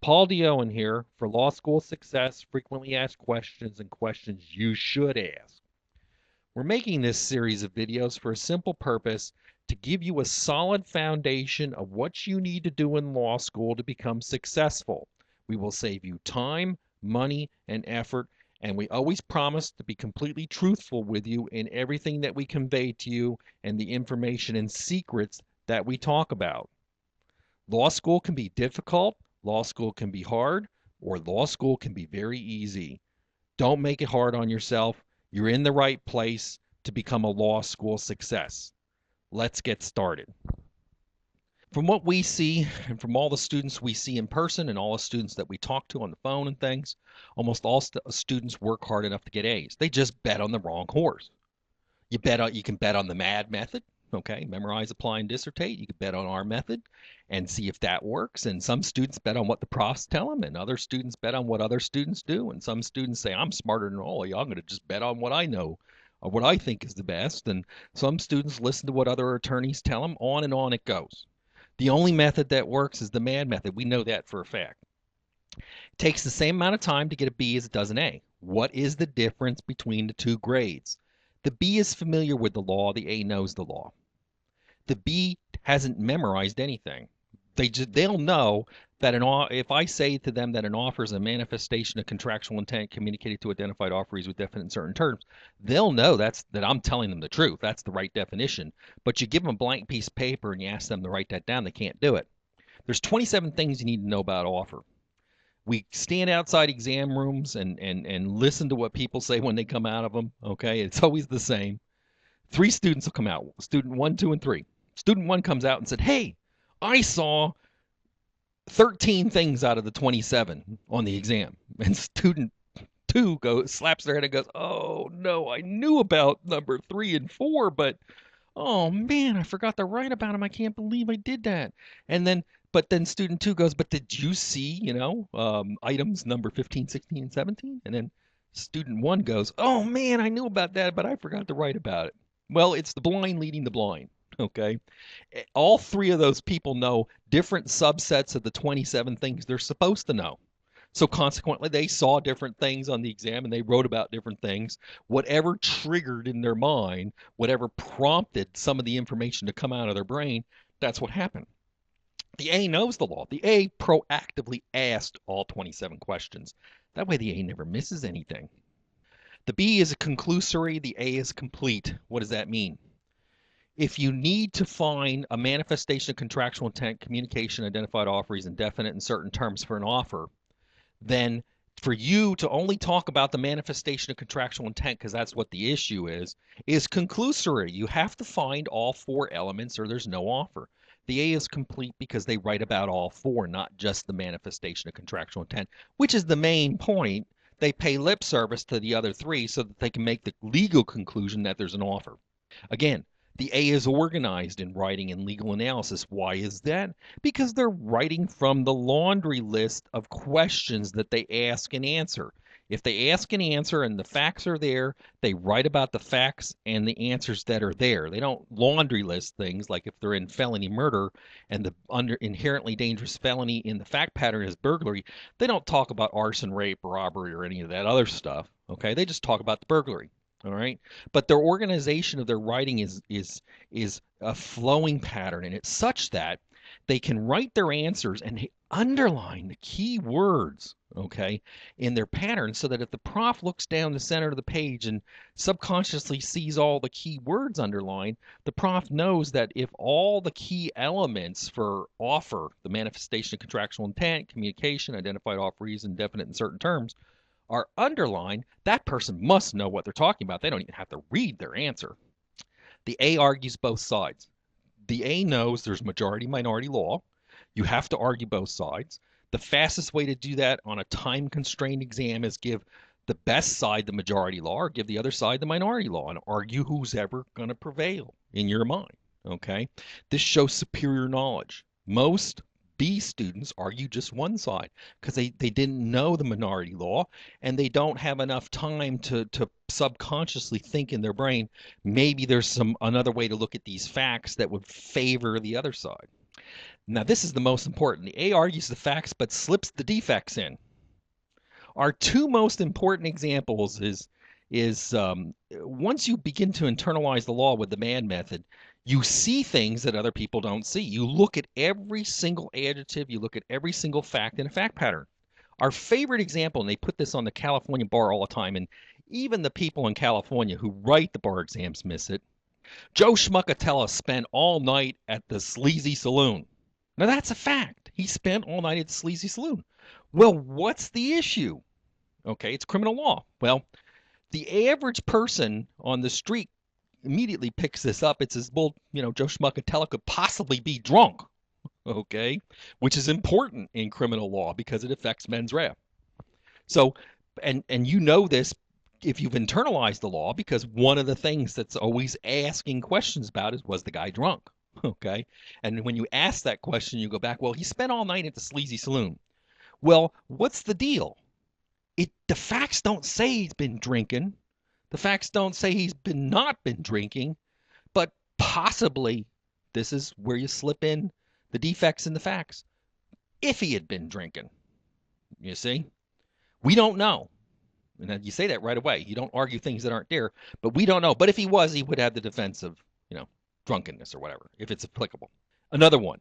Paul Dioen here for Law School Success, frequently asked questions and questions you should ask. We're making this series of videos for a simple purpose to give you a solid foundation of what you need to do in law school to become successful. We will save you time, money, and effort, and we always promise to be completely truthful with you in everything that we convey to you and the information and secrets that we talk about. Law school can be difficult, law school can be hard, or law school can be very easy. Don't make it hard on yourself. You're in the right place to become a law school success. Let's get started. From what we see, and from all the students we see in person and all the students that we talk to on the phone and things, almost all students work hard enough to get A's. They just bet on the wrong horse. You can bet on the m.a.d. method, okay? Memorize, apply, and dissertate. You can bet on our method and see if that works. And some students bet on what the profs tell them, and other students bet on what other students do. And some students say, I'm smarter than all of you. I'm going to just bet on what I know or what I think is the best. And some students listen to what other attorneys tell them. On and on it goes. The only method that works is the m.a.d. method. We know that for a fact. It takes the same amount of time to get a B as it does an A. What is the difference between the two grades? The B is familiar with the law, the A knows the law. The B hasn't memorized anything. They'll know that if I say to them that an offer is a manifestation of contractual intent communicated to identified offerees with definite and certain terms, they'll know that I'm telling them the truth. That's the right definition. But you give them a blank piece of paper and you ask them to write that down, they can't do it. There's 27 things you need to know about offer. We stand outside exam rooms and listen to what people say when they come out of them. Okay, it's always the same. Three students will come out, student one, two, and three. Student one comes out and said, hey, I saw 13 things out of the 27 on the exam. And student two slaps their head and goes, oh no, I knew about number 3 and 4, but oh man, I forgot to write about them. I can't believe I did that. But then student two goes, but did you see, items number 15, 16, and 17? And then student one goes, oh man, I knew about that, but I forgot to write about it. Well, it's the blind leading the blind. Okay. All three of those people know different subsets of the 27 things they're supposed to know. So consequently, they saw different things on the exam and they wrote about different things. Whatever triggered in their mind, whatever prompted some of the information to come out of their brain, that's what happened. The A knows the law. The A proactively asked all 27 questions. That way the A never misses anything. The B is a conclusory, the A is complete. What does that mean? If you need to find a manifestation of contractual intent, communication, identified offerees, and definite and certain terms for an offer, then for you to only talk about the manifestation of contractual intent, because that's what the issue is conclusory. You have to find all 4 elements or there's no offer. The A is complete because they write about all 4, not just the manifestation of contractual intent, which is the main point. They pay lip service to the other 3 so that they can make the legal conclusion that there's an offer. Again, the A is organized in writing and legal analysis. Why is that? Because they're writing from the laundry list of questions that they ask and answer. If they ask and answer and the facts are there, they write about the facts and the answers that are there. They don't laundry list things like if they're in felony murder and the inherently dangerous felony in the fact pattern is burglary, they don't talk about arson, rape, robbery, or any of that other stuff. Okay, they just talk about the burglary. All right, but their organization of their writing is a flowing pattern, and it's such that they can write their answers and underline the key words, okay, in their pattern, so that if the prof looks down the center of the page and subconsciously sees all the key words underlined, the prof knows that if all the key elements for offer, the manifestation of contractual intent, communication, identified offerees, and definite and certain terms, are underlined, that person must know what they're talking about. They don't even have to read their answer. The A argues both sides. The A knows there's majority minority law. You have to argue both sides. The fastest way to do that on a time constrained exam is give the best side the majority law or give the other side the minority law and argue who's ever going to prevail in your mind. Okay? This shows superior knowledge. Most B students argue just one side because they didn't know the minority law and they don't have enough time to subconsciously think in their brain, maybe there's another way to look at these facts that would favor the other side. Now, this is the most important. The A argues the facts but slips the defects in. Our two most important examples is once you begin to internalize the law with the m.a.d. method, you see things that other people don't see. You look at every single adjective, you look at every single fact in a fact pattern. Our favorite example, and they put this on the California bar all the time, and even the people in California who write the bar exams miss it. Joe Schmuckatella spent all night at the sleazy saloon. Now that's a fact. He spent all night at the sleazy saloon. Well, what's the issue? Okay, it's criminal law. Well, the average person on the street immediately picks this up. It says, well, Joe Schmuckatella could possibly be drunk. Okay, which is important in criminal law because it affects mens rea. So, and you know this if you've internalized the law, because one of the things that's always asking questions about is, was the guy drunk? Okay, and when you ask that question, you go back, well, he spent all night at the sleazy saloon. Well, what's the deal? The facts don't say he's been drinking. The facts don't say he's not been drinking, but possibly this is where you slip in the defects in the facts. If he had been drinking, you see, we don't know. And you say that right away. You don't argue things that aren't there, but we don't know. But if he was, he would have the defense of, drunkenness or whatever, if it's applicable. Another one.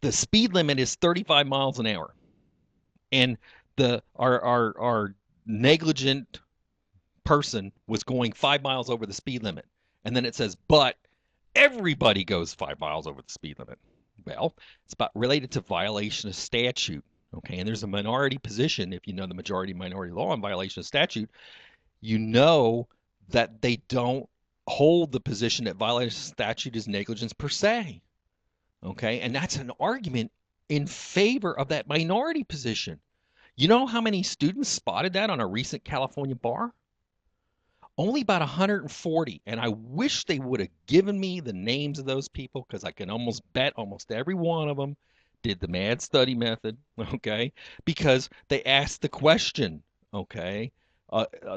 The speed limit is 35 miles an hour. And our negligent person was going 5 miles over the speed limit. And then it says, but everybody goes 5 miles over the speed limit. Well, it's about related to violation of statute. Okay, and there's a minority position. If you know the majority minority law on violation of statute, you know that they don't hold the position that violation of statute is negligence per se. Okay, and that's an argument in favor of that minority position. You know how many students spotted that on a recent California bar? Only about 140, and I wish they would have given me the names of those people, because I can almost bet almost every one of them did the m.a.d. study method, okay? Because they asked the question, okay?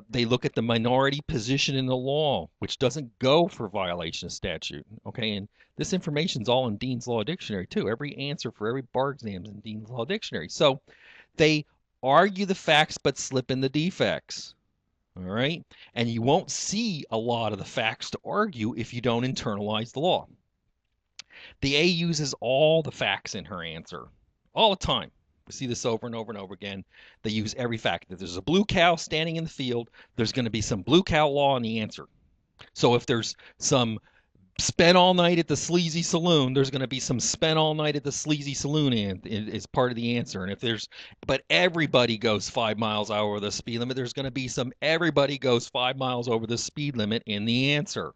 They look at the minority position in the law, which doesn't go for violation of statute, okay? And this information is all in Dean's Law Dictionary too. Every answer for every bar exam is in Dean's Law Dictionary. So they argue the facts but slip in the defects. All right. And you won't see a lot of the facts to argue if you don't internalize the law. The A uses all the facts in her answer all the time. We see this over and over and over again. They use every fact. If there's a blue cow standing in the field, there's going to be some blue cow law in the answer. So if there's some spent all night at the sleazy saloon, there's going to be some spent all night at the sleazy saloon is part of the answer. And if there's, but everybody goes 5 miles over the speed limit, there's going to be some everybody goes 5 miles over the speed limit in the answer.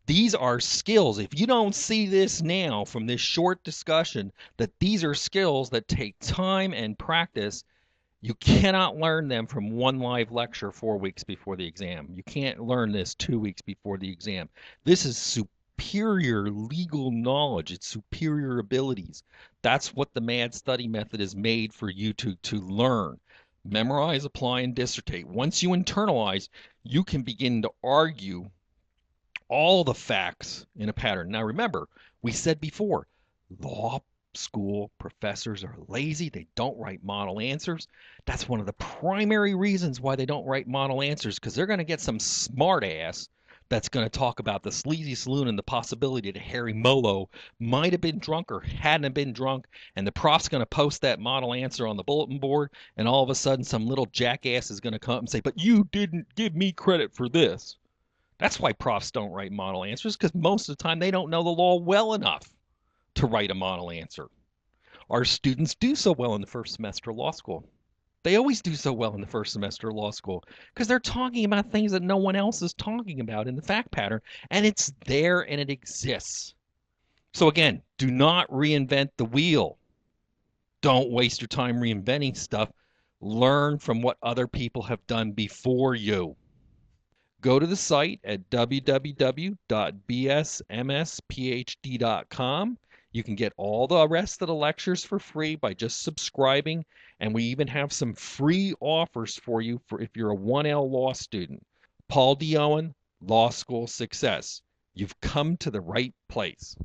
These are skills. If you don't see this now from this short discussion, that these are skills that take time and practice. You cannot learn them from one live lecture 4 weeks before the exam. You can't learn this 2 weeks before the exam. This is superior legal knowledge. It's superior abilities. That's what the m.a.d. study method is made for you to learn. Memorize, apply, and dissertate. Once you internalize, you can begin to argue all the facts in a pattern. Now remember, we said before, law school professors are lazy. They don't write model answers. That's one of the primary reasons why they don't write model answers, because they're going to get some smart ass that's going to talk about the sleazy saloon and the possibility that Harry Molo might have been drunk or hadn't been drunk, and the prof's going to post that model answer on the bulletin board, and all of a sudden some little jackass is going to come and say, but you didn't give me credit for this. That's why profs don't write model answers, because most of the time they don't know the law well enough to write a model answer. Our students do so well in the first semester of law school. They always do so well in the first semester of law school because they're talking about things that no one else is talking about in the fact pattern, and it's there and it exists. So again, do not reinvent the wheel. Don't waste your time reinventing stuff. Learn from what other people have done before you. Go to the site at www.bsmsphd.com. You can get all the rest of the lectures for free by just subscribing, and we even have some free offers for you for if you're a 1L law student. Paul D. Owen, Law School Success. You've come to the right place.